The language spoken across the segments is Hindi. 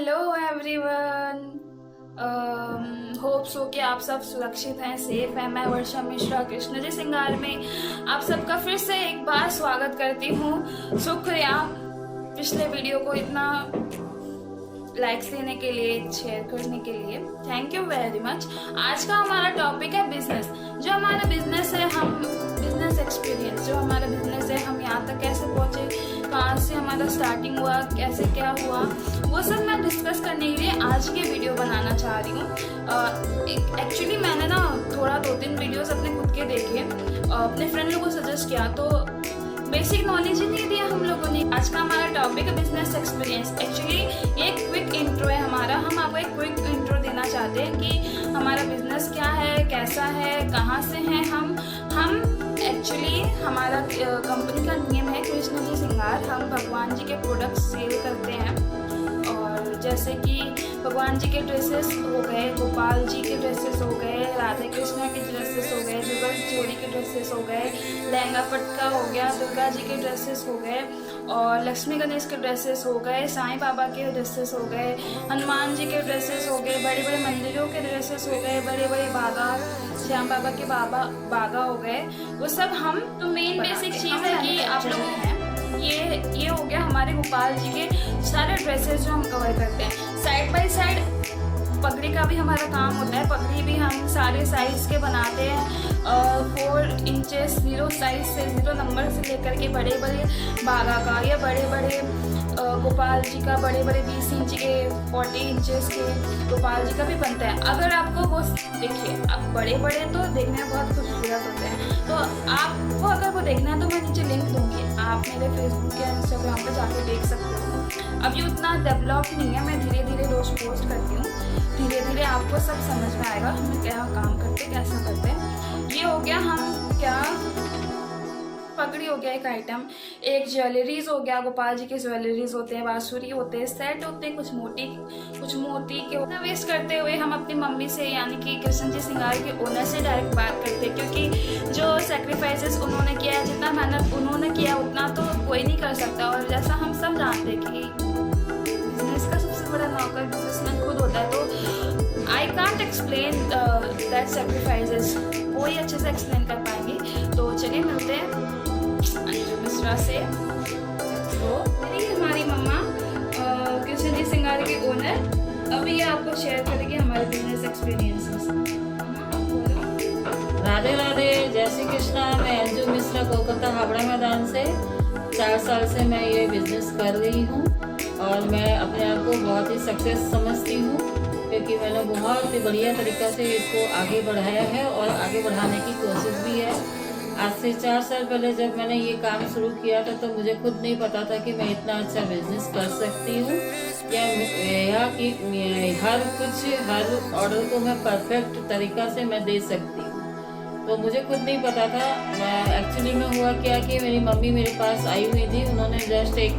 हेलो एवरीवन, होप सो कि आप सब सुरक्षित हैं, सेफ हैं। मैं वर्षा मिश्रा कृष्ण जी सिंगार में आप सबका फिर से एक बार स्वागत करती हूँ। शुक्रिया पिछले वीडियो को इतना लाइक्स देने के लिए, शेयर करने के लिए, थैंक यू वेरी मच। आज का हमारा टॉपिक है बिजनेस। जो हमारा बिजनेस है, हम बिजनेस एक्सपीरियंस, जो हमारा बिजनेस है, हम यहाँ तक कैसे पहुँचे, कहाँ से हमारा स्टार्टिंग हुआ, कैसे क्या हुआ, वो सब मैं डिस्कस करने के लिए आज की वीडियो बनाना चाह रही हूँ। एक्चुअली मैंने ना थोड़ा 2-3 वीडियोस अपने खुद के देखे, अपने फ्रेंड लोगों को सजेस्ट किया, तो बेसिक नॉलेज ही नहीं दिया हम लोगों ने। आज का हमारा टॉपिक है बिजनेस एक्सपीरियंस। एक्चुअली ये क्विक इंट्रो है हमारा। हम आपको एक क्विक इंट्रो देना चाहते हैं कि हमारा बिजनेस क्या है, कैसा है, कहाँ से हैं हम एक्चुअली हमारा कंपनी का नियम है कृष्ण जी सिंगार। हम भगवान जी के प्रोडक्ट्स सेल करते हैं, और जैसे कि भगवान जी के ड्रेसेस हो गए, गोपाल जी के ड्रेसेस हो गए, राधे कृष्ण के ड्रेसेस हो गए, जुगल जोड़ी के ड्रेसेस हो गए, लहंगा पटका हो गया, दुर्गा जी के ड्रेसेस हो गए, और लक्ष्मी गणेश के ड्रेसेस हो गए, साईं बाबा के ड्रेसेस हो गए, हनुमान जी के ड्रेसेस हो गए, बड़े बड़े मंदिरों के ड्रेसेस हो गए, बड़े बड़े बागा, श्याम बाबा के बागा हो गए, वो सब हम। तो मेन बेसिक चीज़ है कि आप लोग ये हो गया हमारे गोपाल जी के सारे ड्रेसेस जो हम कवर करते हैं। साइड बाय साइड पगड़ी का भी हमारा काम होता है। पगड़ी भी हम सारे साइज़ के बनाते हैं, 4 इंचेस 0 साइज से, 0 नंबर से लेकर के बड़े बड़े बागा का, या बड़े बड़े गोपाल जी का, बड़े बड़े 20 इंच के, 40 इंचेस के गोपाल जी का भी बनता है। अगर आपको वो देखिए, अब बड़े बड़े तो देखने में बहुत खूबसूरत होते हैं, तो आपको अगर वो देखना है तो मैं नीचे लिंक दूंगी, आप मेरे फेसबुक या इंस्टाग्राम पर जाके देख सकते हो। अब ये उतना डेवलप नहीं है, मैं धीरे धीरे रोज पोस्ट करती हूँ, धीरे धीरे आपको सब समझ में आएगा हम क्या काम करते, कैसा करते हैं। ये हो गया हम क्या, पगड़ी हो गया एक आइटम, एक ज्वेलरीज हो गया, गोपाल जी के ज्वेलरीज होते हैं, बांसुरी होते हैं, सेट होते हैं, कुछ मोती के। वेस्ट करते हुए हम अपनी मम्मी से, यानी कि कृष्ण जी सिंगार के ओनर से डायरेक्ट बात करते हैं, क्योंकि जो सेक्रीफाइसेस उन्होंने किया है, जितना मेहनत उन्होंने किया, उतना तो कोई नहीं कर सकता। और जैसा हम सब जानते हैं कि बिजनेस का सबसे बड़ा नौकर बिजनेसमैन खुद होता है, तो I can't explain that sacrifices, वो ही अच्छे से एक्सप्लेन कर पाएंगे। तो चलिए मिलते हैं अंजू मिश्रा से। तो मेरी हमारी मम्मा कृष्ण जी सिंगार के ओनर, अभी ये आपको शेयर करेंगे हमारे बिजनेस एक्सपीरियंसेस। राधे राधे, जय श्री कृष्णा। मैं अंजू मिश्रा कोलकाता हावड़ा मैदान से 4 साल से मैं ये बिजनेस कर रही हूँ, और मैं अपने आप को बहुत ही सक्सेस समझती हूँ, क्योंकि मैंने बहुत ही बढ़िया तरीक़ा से इसको आगे बढ़ाया है और आगे बढ़ाने की कोशिश भी है। आज से 4 साल पहले जब मैंने ये काम शुरू किया था, तो मुझे खुद नहीं पता था कि मैं इतना अच्छा बिजनेस कर सकती हूँ, या कि हर ऑर्डर को मैं परफेक्ट तरीक़ा से मैं दे सकती हूँ। तो मुझे खुद नहीं पता था। एक्चुअली में हुआ क्या कि मेरी मम्मी मेरे पास आई हुई थी, उन्होंने जस्ट एक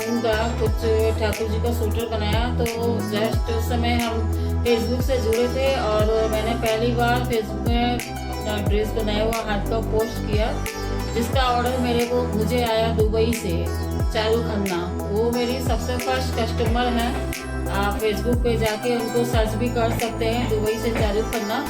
उनका कुछ ठाकुर जी का सूटर बनाया, तो जस्ट उस समय हम फेसबुक से जुड़े थे, और मैंने पहली बार फेसबुक में अपना ड्रेस बनाया हुआ हाथ का पोस्ट किया, जिसका ऑर्डर मुझे आया दुबई से, चारू खन्ना। वो मेरी सबसे फर्स्ट कस्टमर है। आप फेसबुक पे जाके उनको सर्च भी कर सकते हैं, दुबई से चारू खन्ना,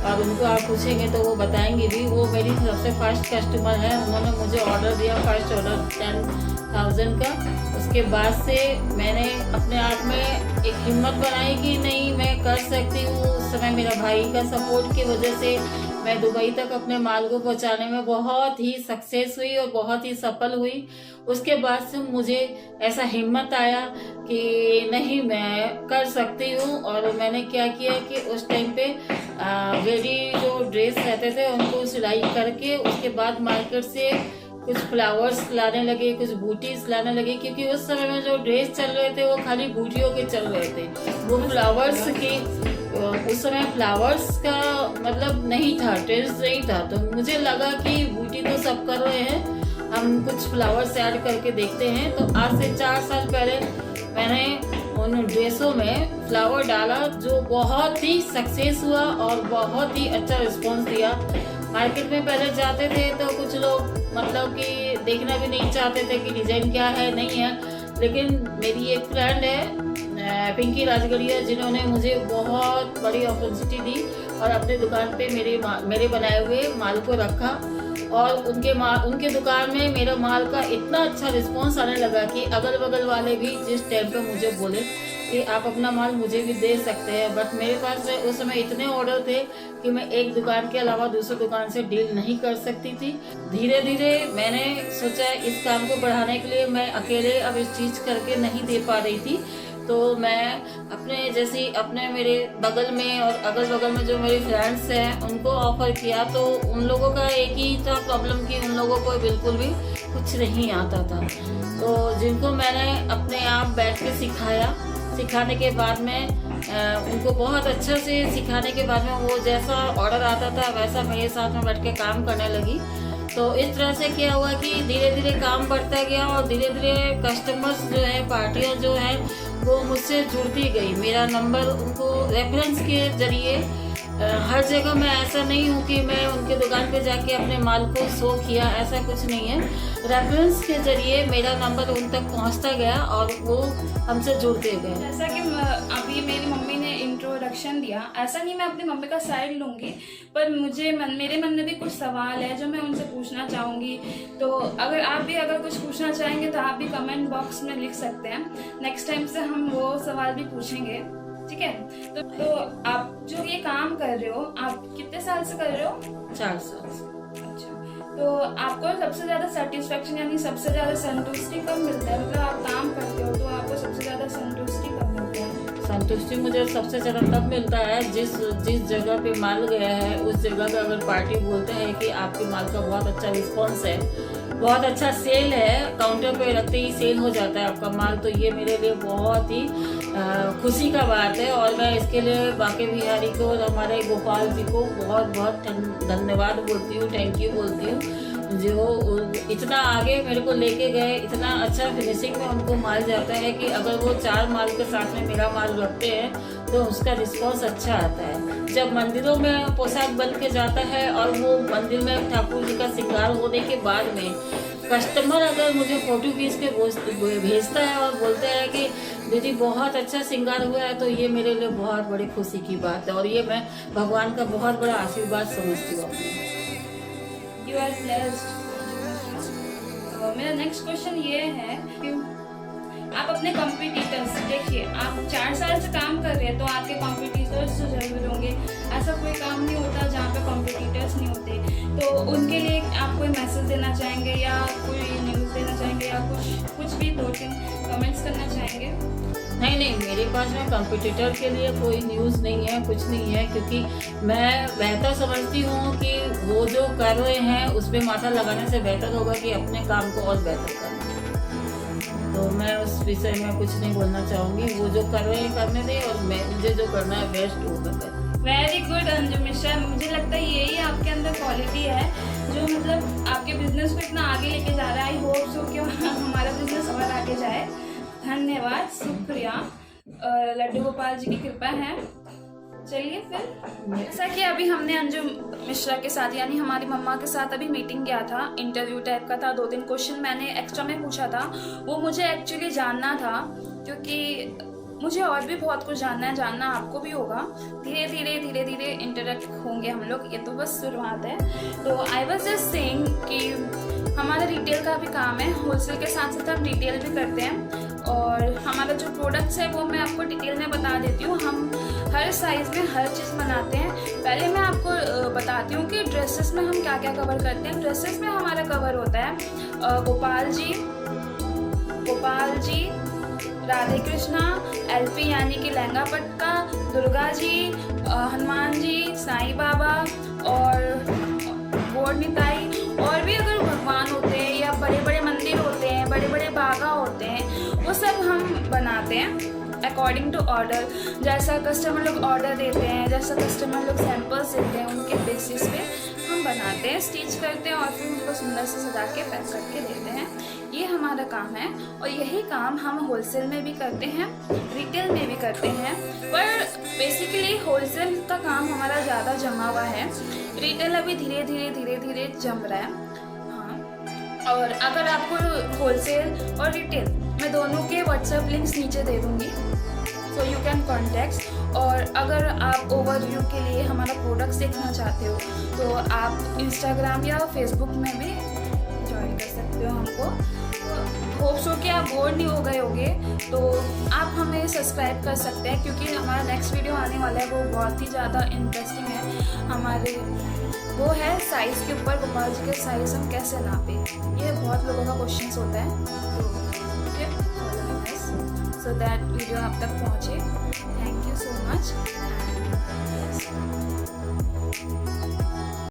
और उनको आप पूछेंगे तो वो बताएंगे भी। वो मेरी सबसे फर्स्ट कस्टमर है। उन्होंने मुझे ऑर्डर दिया, फर्स्ट ऑर्डर 10,000 का। उसके बाद से मैंने अपने आप में एक हिम्मत बनाई कि नहीं, मैं कर सकती हूँ। उस समय मेरा भाई का सपोर्ट की वजह से मैं दुबई तक अपने माल को पहुँचाने में बहुत ही सक्सेस हुई और बहुत ही सफल हुई। उसके बाद से मुझे ऐसा हिम्मत आया कि नहीं, मैं कर सकती हूँ। और मैंने क्या किया कि उस टाइम पे रेडी जो ड्रेस रहते थे उनको सिलाई करके, उसके बाद मार्केट से कुछ फ्लावर्स लाने लगे, कुछ बूटीज लाने लगे, क्योंकि उस समय में जो ड्रेस चल रहे थे वो खाली बूटियों के चल रहे थे। वो फ्लावर्स की, उस समय फ्लावर्स का मतलब नहीं था, ट्रेंड नहीं था। तो मुझे लगा कि बूटी तो सब कर रहे हैं, हम कुछ फ्लावर्स ऐड करके देखते हैं। तो आज से 4 साल पहले मैंने उन ड्रेसों में फ्लावर डाला, जो बहुत ही सक्सेस हुआ और बहुत ही अच्छा रिस्पॉन्स दिया। मार्केट में पहले जाते थे तो कुछ लोग मतलब कि देखना भी नहीं चाहते थे कि डिज़ाइन क्या है, नहीं है। लेकिन मेरी एक फ्रेंड है पिंकी राजगढ़िया, जिन्होंने मुझे बहुत बड़ी अपॉर्चुनिटी दी और अपने दुकान पे मेरे बनाए हुए माल को रखा। और उनके दुकान में मेरा माल का इतना अच्छा रिस्पांस आने लगा कि अगल बगल वाले भी जिस टाइम पे मुझे बोले कि आप अपना माल मुझे भी दे सकते हैं, बट मेरे पास उस समय इतने ऑर्डर थे कि मैं एक दुकान के अलावा दूसरी दुकान से डील नहीं कर सकती थी। धीरे धीरे मैंने सोचा इस काम को बढ़ाने के लिए मैं अकेले अब इस चीज़ करके नहीं दे पा रही थी, तो मैं अपने मेरे बगल में और अगल बगल में जो मेरे फ्रेंड्स हैं उनको ऑफर किया। तो उन लोगों का एक ही था प्रॉब्लम कि उन लोगों को बिल्कुल भी कुछ नहीं आता था। तो जिनको मैंने अपने आप बैठ के सिखाने के बाद में उनको बहुत अच्छे से सिखाने के बाद में वो जैसा ऑर्डर आता था वैसा मेरे साथ में बैठ के काम करने लगी। तो इस तरह से क्या हुआ कि धीरे धीरे काम बढ़ता गया और धीरे धीरे कस्टमर्स जो है, पार्टियां जो है वो मुझसे जुड़ती गई। मेरा नंबर उनको रेफरेंस के जरिए हर जगह मैं ऐसा नहीं हूँ कि मैं उनके दुकान पे जाके अपने माल को शो किया, ऐसा कुछ नहीं है। रेफरेंस के जरिए मेरा नंबर उन तक पहुँचता गया और वो हमसे जुड़ते गए। जैसा कि अभी मेरी मम्मी ने इंट्रोडक्शन दिया, ऐसा नहीं मैं अपनी मम्मी का साइड लूँगी, पर मेरे मन में भी कुछ सवाल है जो मैं उनसे पूछना चाहूँगी। तो अगर कुछ पूछना चाहेंगे तो आप भी कमेंट बॉक्स में लिख सकते हैं। नेक्स्ट टाइम से हम वो सवाल भी पूछेंगे, ठीक है। तो आप जो ये काम कर रहे हो, आप कितने साल से कर रहे हो? 4 साल से। अच्छा, तो आपको सबसे ज़्यादा सेटिस्फेक्शन यानी सबसे ज़्यादा संतुष्टि कब मिलता है? मतलब आप काम करते हो तो आपको सबसे ज़्यादा संतुष्टि कब मिलता है? संतुष्टि मुझे सबसे ज़्यादा तब मिलता है जिस जगह पे माल गया है उस जगह का अगर पार्टी बोलते हैं कि आपके माल का बहुत अच्छा रिस्पॉन्स है, बहुत अच्छा सेल है, काउंटर पे रखते ही सेल हो जाता है आपका माल, तो ये मेरे लिए बहुत ही खुशी का बात है। और मैं इसके लिए बाके बिहारी को और हमारे गोपाल जी को बहुत बहुत धन्यवाद बोलती हूँ, थैंक यू बोलती हूँ, जो इतना आगे मेरे को लेके गए। इतना अच्छा फिनिशिंग में उनको माल जाता है कि अगर वो 4 माल के साथ में मेरा माल रखते हैं तो उसका रिस्पॉन्स अच्छा आता है। जब मंदिरों में पोशाक बन के जाता है और वो मंदिर में ठाकुर जी का श्रृंगार होने के बाद में कस्टमर अगर मुझे फोटो खींच के भेजता है और बोलता है कि दीदी बहुत अच्छा श्रृंगार हुआ है, तो ये मेरे लिए बहुत बड़ी खुशी की बात है और ये मैं भगवान का बहुत बड़ा आशीर्वाद समझती हूँ। You are blessed. मेरा नेक्स्ट क्वेश्चन ये है कि आप अपने कॉम्पिटिटर्स, देखिए आप 4 साल से काम कर रहे हैं तो आपके कॉम्पिटिटर्स तो जरूर होंगे। ऐसा कोई काम नहीं होता जहाँ पे कॉम्पिटिटर्स नहीं होते, तो उनके लिए आप कोई मैसेज देना चाहेंगे या कोई न्यूज़ देना चाहेंगे या कुछ भी 2-3 कमेंट्स करना चाहेंगे? नहीं, मेरे पास में कंपटीटर के लिए कोई न्यूज़ नहीं है, कुछ नहीं है, क्योंकि मैं बेहतर समझती हूँ कि वो जो कर रहे हैं उस पर माथा लगाने से बेहतर होगा कि अपने काम को और बेहतर करना। तो मैं उस विषय में कुछ नहीं बोलना चाहूँगी। वो जो कर रहे हैं करने दें और मुझे जो करना है बेस्ट वो करें। वेरी गुड अंजू मिश्रा, मुझे लगता है यही आपके अंदर क्वालिटी है जो मतलब आपके बिजनेस को इतना आगे लेके जा रहा है। आई होप सो कि हमारा बिजनेस और आगे जाए। धन्यवाद, शुक्रिया, लड्डू गोपाल जी की कृपा है। चलिए फिर, जैसा कि अभी हमने अंजू मिश्रा के साथ यानी हमारी मम्मा के साथ अभी मीटिंग किया था, इंटरव्यू टाइप का था। 2-3 क्वेश्चन मैंने एक्स्ट्रा में पूछा था, वो मुझे एक्चुअली जानना था क्योंकि मुझे और भी बहुत कुछ जानना है, जानना आपको भी होगा। धीरे धीरे इंटरेक्ट होंगे हम लोग, ये तो बस शुरुआत है। तो आई वाज जस्ट सेइंग कि हमारा रिटेल का भी काम है, होलसेल के साथ साथ हम रिटेल भी करते हैं और हमारा जो प्रोडक्ट्स है वो मैं आपको डिटेल में बता देती हूँ। हम हर साइज़ में हर चीज़ बनाते हैं। पहले मैं आपको बताती हूँ कि ड्रेसेस में हम क्या क्या कवर करते हैं। ड्रेसेस में हमारा कवर होता है गोपाल जी, राधे कृष्णा, एलपी यानी कि लहंगा पटका, दुर्गा जी, हनुमान जी, साईं बाबा और बोर्ड निताई, और भी अगर भगवान होते हैं या बड़े बड़े मंदिर होते हैं, बड़े बड़े बागा होते हैं, वो सब हम बनाते हैं अकॉर्डिंग टू ऑर्डर। जैसा कस्टमर लोग ऑर्डर देते हैं, जैसा कस्टमर लोग सैंपल्स देते हैं, उनके बेसिस पे हम बनाते हैं, स्टिच करते हैं और फिर उनको सुंदर से सजा के पैक करके देते हैं। ये हमारा काम है और यही काम हम होलसेल में भी करते हैं, रिटेल में भी करते हैं। पर बेसिकली होलसेल का काम हमारा ज़्यादा जमा हुआ है, रिटेल अभी धीरे धीरे जम रहा है। हाँ, और अगर आपको होलसेल और रिटेल मैं दोनों के व्हाट्सएप लिंक्स नीचे दे दूँगी, एंड कॉन्टैक्ट्स। और अगर आप ओवरव्यू के लिए हमारा प्रोडक्ट्स देखना चाहते हो तो आप इंस्टाग्राम या फेसबुक में भी ज्वाइन कर सकते हो हमको। होप सो कि आप बोर नहीं हो गए होंगे, तो आप हमें सब्सक्राइब कर सकते हैं क्योंकि हमारा नेक्स्ट वीडियो आने वाला है वो बहुत ही ज़्यादा इंटरेस्टिंग है। हमारे वो है साइज़ के ऊपर, गोपाल जी के साइज़ हम कैसे नापें, ये बहुत लोगों का क्वेश्चन होता है। तो सो दैट वीडियो आप तक पहुँचे। Thank you so much.